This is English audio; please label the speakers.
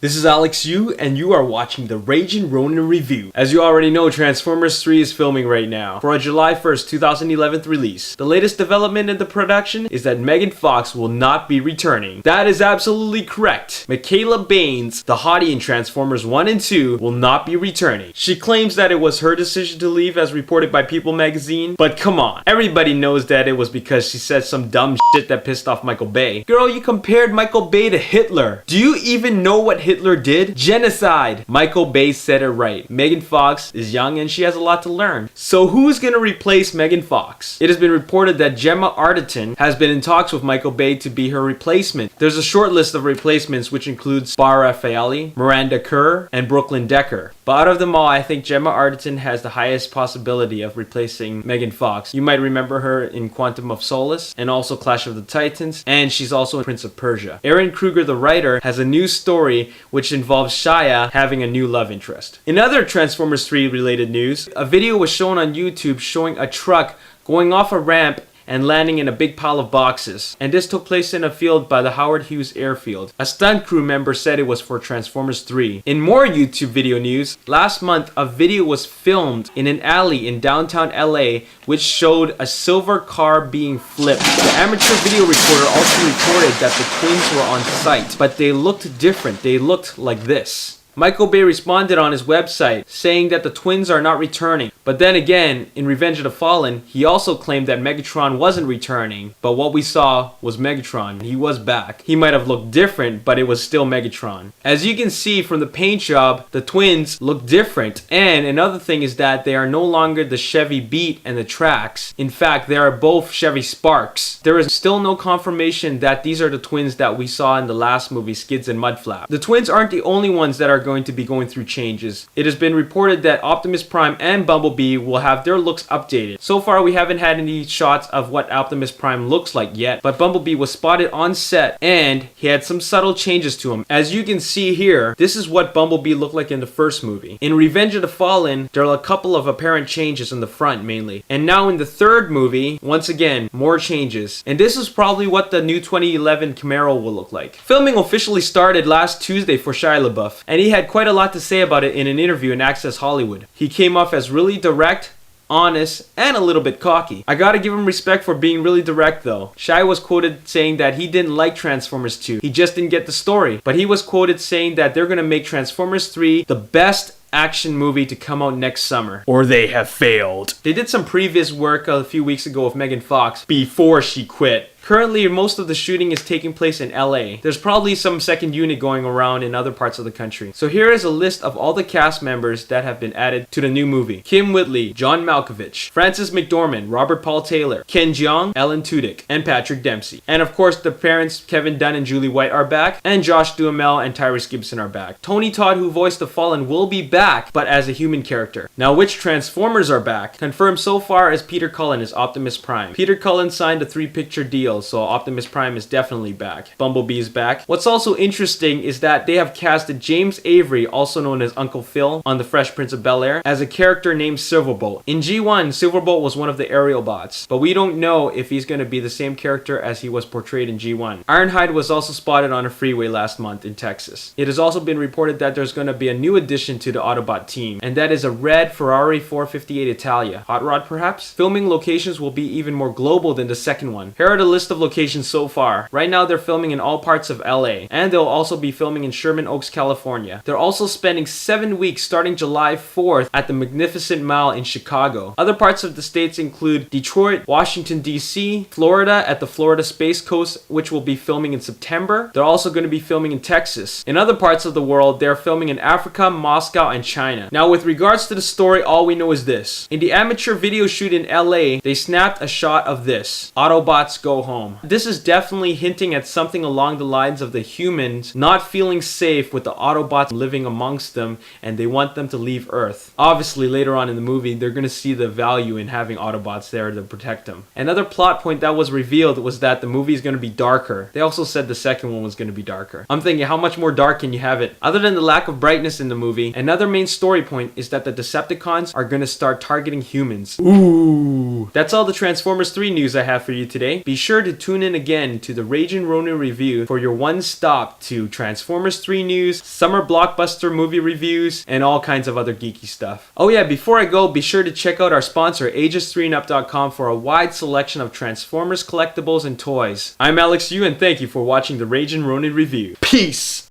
Speaker 1: This is Alex Yu, and you are watching the Raging Ronin Review. As you already know, Transformers 3 is filming right now for a July 1st, 2011 release. The latest development in the production is that Megan Fox will not be returning. That is absolutely correct. Michaela Baines, the hottie in Transformers 1 and 2, will not be returning. She claims that it was her decision to leave as reported by People magazine, but come on. Everybody knows that it was because she said some dumb shit that pissed off Michael Bay. Girl, you compared Michael Bay to Hitler. Do you even know what Hitler did? Genocide. Michael Bay said it right. Megan Fox is young and she has a lot to learn. So who's gonna replace Megan Fox? It has been reported that Gemma Arterton has been in talks with Michael Bay to be her replacement. There's a short list of replacements which includes Bar Raffaelli, Miranda Kerr, and Brooklyn Decker. But out of them all, I think Gemma Arterton has the highest possibility of replacing Megan Fox. You might remember her in Quantum of Solace and also Clash of the Titans, and she's also in Prince of Persia. Aaron Kruger, the writer, has a new story which involves Shia having a new love interest. In other Transformers 3 related news, a video was shown on YouTube showing a truck going off a ramp and landing in a big pile of boxes. And this took place in a field by the Howard Hughes airfield. A stunt crew member said it was for Transformers 3. In more YouTube video news, last month a video was filmed in an alley in downtown LA which showed a silver car being flipped. The amateur video recorder also reported that the twins were on site, but they looked different. They looked like this. Michael Bay responded on his website saying that the twins are not returning. But then again, in Revenge of the Fallen, he also claimed that Megatron wasn't returning. But what we saw was Megatron. He was back. He might have looked different, but it was still Megatron. As you can see from the paint job, the twins look different. And another thing is that they are no longer the Chevy Beat and the Trax. In fact, they are both Chevy Sparks. There is still no confirmation that these are the twins that we saw in the last movie, Skids and Mudflap. The twins aren't the only ones that are going to be going through changes. It has been reported that Optimus Prime and Bumblebee will have their looks updated. So far we haven't had any shots of what Optimus Prime looks like yet, but Bumblebee was spotted on set and he had some subtle changes to him. As you can see here, this is what Bumblebee looked like in the first movie. In Revenge of the Fallen, there are a couple of apparent changes in the front mainly. And now in the third movie, once again, more changes. And this is probably what the new 2011 Camaro will look like. Filming officially started last Tuesday for Shia Labeouf, and he had quite a lot to say about it in an interview in Access Hollywood. He came off as really direct, honest, and a little bit cocky. I gotta give him respect for being really direct though. Shia was quoted saying that he didn't like Transformers 2. He just didn't get the story. But he was quoted saying that they're gonna make Transformers 3 the best action movie to come out next summer, or they have failed. They did some previous work a few weeks ago with Megan Fox before she quit. Currently, most of the shooting is taking place in LA. There's probably some second unit going around in other parts of the country. So here is a list of all the cast members that have been added to the new movie. Kim Whitley, John Malkovich, Frances McDormand, Robert Paul Taylor, Ken Jeong, Ellen Tudyk, and Patrick Dempsey. And of course, the parents Kevin Dunn and Julie White are back, and Josh Duhamel and Tyrese Gibson are back. Tony Todd, who voiced the Fallen, will be back, but as a human character. Now, which Transformers are back? Confirmed so far is Peter Cullen as Optimus Prime. Peter Cullen signed a 3-picture deal, so Optimus Prime is definitely back. Bumblebee is back. What's also interesting is that they have casted James Avery, also known as Uncle Phil on The Fresh Prince of Bel-Air, as a character named Silverbolt. In G1, Silverbolt was one of the aerial bots, but we don't know if he's going to be the same character as he was portrayed in G1. Ironhide was also spotted on a freeway last month in Texas. It has also been reported that there's going to be a new addition to the Autobot team, and that is a red Ferrari 458 Italia. Hot rod perhaps? Filming locations will be even more global than the second one. Here are the list of locations so far. Right now they're filming in all parts of LA, and they'll also be filming in Sherman Oaks, California. They're also spending 7 weeks starting July 4th at the Magnificent Mile in Chicago. Other parts of the states include Detroit, Washington DC, Florida at the Florida Space Coast, which will be filming in September. They're also going to be filming in Texas. In other parts of the world, they're filming in Africa, Moscow, and China. Now with regards to the story, all we know is this. In the amateur video shoot in LA, they snapped a shot of this. Autobots go home. This is definitely hinting at something along the lines of the humans not feeling safe with the Autobots living amongst them, and they want them to leave Earth. Obviously, later on in the movie, they're going to see the value in having Autobots there to protect them. Another plot point that was revealed was that the movie is going to be darker. They also said the second one was going to be darker. I'm thinking, how much more dark can you have it? Other than the lack of brightness in the movie, another main story point is that the Decepticons are going to start targeting humans. Ooh. That's all the Transformers 3 news I have for you today. Be sure sure to tune in again to the Rage and Ronin review for your one stop to Transformers 3 news, summer blockbuster movie reviews, and all kinds of other geeky stuff. Oh yeah, before I go, be sure to check out our sponsor ages3andup.com for a wide selection of Transformers collectibles and toys. I'm Alex Yu, and thank you for watching the Rage and Ronin review. Peace!